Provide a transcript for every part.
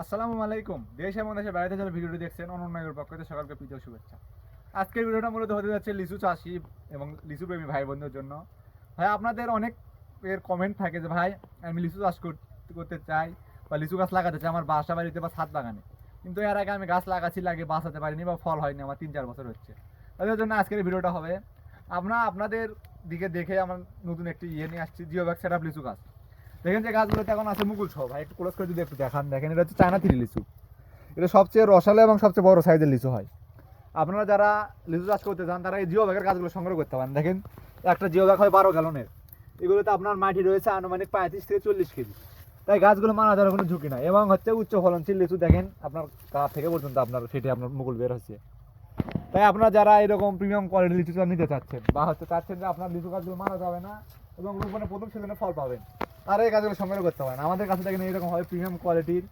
আসসালামু আলাইকুম। দেশ এবং দেশের বাইরে যারা ভিডিওটি দেখছেন অনন্যের পক্ষ থেকে সকলকে প্রীতীয় শুভেচ্ছা। আজকের ভিডিওটা মূলত হতে যাচ্ছে লিচু চাষি এবং লিচু প্রেমী ভাই বোনদের জন্য। ভাই আপনাদের অনেক এর কমেন্ট থাকে যে ভাই আমি লিচু চাষ করতে চাই বা লিচু গাছ লাগাতে চাই আমার বাসা বাড়িতে বা ছাদ বাগানে, কিন্তু এর আগে আমি গাছ লাগাচ্ছি লাগিয়ে বাঁচাতে পারিনি বা ফল হয়নি, আমার 3-4 বছর হচ্ছে। তাদের জন্য আজকের ভিডিওটা হবে। আপনাদের দিকে দেখে আমার নতুন একটি নিয়ে আসছি, জিও ব্যাগ সেট আপ লিচু গাছ। দেখেন যে গাছগুলোতে এখন আছে মুকুল সহ। ভাই একটু ক্লোজ করে যদি একটু দেখান, দেখেন এটা হচ্ছে চায়না থ্রি লিচু। এটা সবচেয়ে রসালো এবং সবচেয়ে বড় সাইজের লিচু হয়। আপনারা যারা লিচু চাষ করতে চান তারা এই জিও ব্যাগের গাছগুলো সংগ্রহ করতে পারেন। দেখেন একটা জিও ব্যাগ হয় 12 গ্যালনের। এগুলোতে আপনার মাটি রয়েছে আনুমানিক 35 থেকে 40 কেজি। তাই গাছগুলো মারা যাওয়ার কোনো ঝুঁকি নাই এবং হচ্ছে উচ্চ ফলনশীল লিচু। দেখেন আপনার গাছ থেকে পর্যন্ত আপনার সেটি আপনার মুকুল বের হচ্ছে। তাই আপনারা যারা এরকম প্রিমিয়াম কোয়ালিটির লিচু নিতে চাচ্ছেন বা চাচ্ছেন যে আপনার লিচু গাছগুলো মারা যাবে না এবং রোপণে প্রথম সিজনে ফল পাবেন, তারা এই গাছগুলো সংগ্রহ করতে পারেন। আমাদের কাছে দেখেন এইরকম হবে প্রিমিয়াম কোয়ালিটির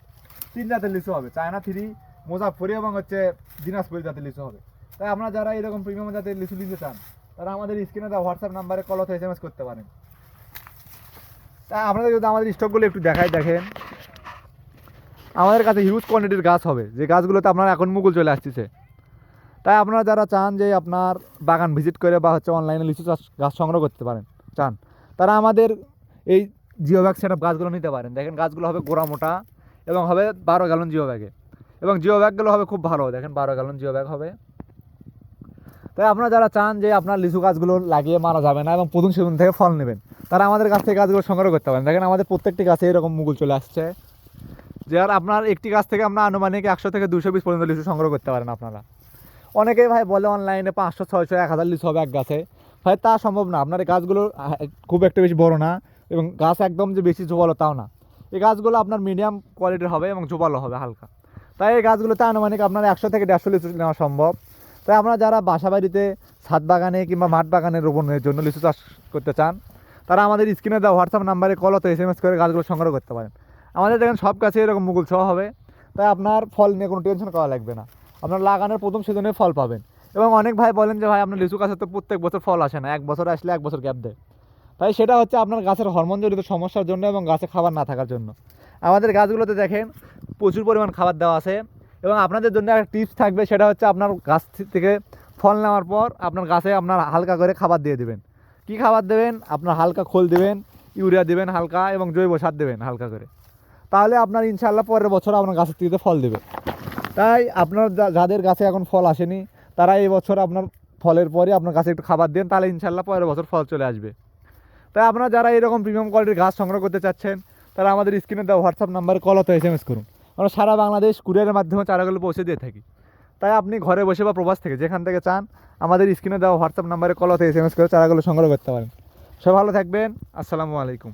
3 জাতের লিচু হবে, চায়না থ্রি, মুজাফফরি এবং হচ্ছে দিনাজপুরি জাতের লিচু হবে। তাই আপনারা যারা এরকম প্রিমিয়াম জাতের লিচু নিতে চান তারা আমাদের স্ক্রিনে দেওয়া হোয়াটসঅ্যাপ নাম্বারে কল অথবা SMS করতে পারেন। তাই আপনাদের যদি আমাদের স্টকগুলো একটু দেখাই, দেখেন আমাদের কাছে হিউজ কোয়ান্টিটির গাছ হবে, যে গাছগুলোতে আপনার এখন মুকুল চলে আসতেছে। তাই আপনারা যারা চান যে আপনার বাগান ভিজিট করে বা হচ্ছে অনলাইনে লিচু চাষ গাছ সংগ্রহ করতে পারেন চান, তারা আমাদের এই জিও ব্যাগ সেট আপ গাছগুলো নিতে পারেন। দেখেন গাছগুলো হবে গোড়া মোটা এবং হবে 12 গ্যালন জিও ব্যাগে, এবং জিও ব্যাগগুলো হবে খুব ভালো। দেখেন 12 গ্যালন জিও ব্যাগ হবে। তাই আপনারা যারা চান যে আপনার লিচু গাছগুলো লাগিয়ে মারা যাবে না এবং প্রথম সিজন থেকে ফল নেবেন, তারা আমাদের কাছ থেকে গাছগুলো সংগ্রহ করতে পারেন। দেখেন আমাদের প্রত্যেকটি গাছে এরকম মুকুল চলে আসছে, যে আর আপনার একটি গাছ থেকে আমরা আনুমানিক 100 থেকে 200 পিস পর্যন্ত লিচু সংগ্রহ করতে পারেন আপনারা। অনেকেই ভাই বলে অনলাইনে 500, 600, 1000 লিচু হবে এক গাছে। ভাই তা সম্ভব না। আপনার এই গাছগুলো খুব একটা বেশি বড় না এবং গাছ একদম যে বেশি জোপালো তাও না। এই গাছগুলো আপনার মিডিয়াম কোয়ালিটির হবে এবং জোপালো হবে হালকা। তাই এই গাছগুলোতে আনুমানিক আপনার 100 থেকে 150 লিচু নেওয়া সম্ভব। তাই আপনারা যারা বাসা বাড়িতে ছাদ বাগানে কিংবা মাঠ বাগানে রোপণের জন্য লিচু চাষ করতে চান, তারা আমাদের স্ক্রিনে দেওয়া হোয়াটসঅ্যাপ নাম্বারে কল অথবা SMS করে গাছগুলো সংগ্রহ করতে পারেন। আমাদের দেখেন সব গাছে এরকম মুকুল সহ হবে। তাই আপনার ফল নিয়ে কোনো টেনশন করা লাগবে না, আপনার লাগানোর প্রথম সিজনে ফল পাবেন। এবং অনেক ভাই বলেন যে ভাই আপনার লিচু গাছে তো প্রত্যেক বছর ফল আসে না, 1 বছর আসলে 1 বছর গ্যাপ দেয়। তাই সেটা হচ্ছে আপনার গাছের হরমোন জড়িত সমস্যার জন্য এবং গাছে খাবার না থাকার জন্য। আমাদের গাছগুলোতে দেখেন প্রচুর পরিমাণ খাবার দেওয়া আছে। এবং আপনাদের জন্য একটা টিপস থাকবে, সেটা হচ্ছে আপনার গাছ থেকে ফল নেওয়ার পর আপনার গাছে আপনার হালকা করে খাবার দিয়ে দেবেন। কী খাবার দেবেন? আপনার হালকা খোল দেবেন, ইউরিয়া দেবেন হালকা, এবং জৈব সার দেবেন হালকা করে। তাহলে আপনার ইনশাআল্লাহ পরের বছর আপনার গাছের থেকে ফল দেবে। তাই আপনার যাদের গাছে এখন ফল আসেনি, তারা এই বছর আপনার ফলের পরে আপনার গাছে একটু খাবার দেন, তাহলে ইনশাআল্লাহ পরের বছর ফল চলে আসবে। তাই আপনারা যারা এরকম প্রিমিয়াম কোয়ালিটির গাছ সংগ্রহ করতে চাচ্ছেন, তারা আমাদের স্ক্রিনে দেওয়া হোয়াটসঅ্যাপ নাম্বারে কল অথবা SMS করুন। আমরা সারা বাংলাদেশ কুরিয়ারের মাধ্যমে চারাগুলো পৌঁছে দিয়ে থাকি। তাই আপনি ঘরে বসে বা প্রবাস থেকে যেখান থেকে চান, আমাদের স্ক্রিনে দেওয়া হোয়াটসঅ্যাপ নাম্বারে কল অথবা SMS করে চারাগুলো সংগ্রহ করতে পারেন। সবাই ভালো থাকবেন। আসসালামু আলাইকুম।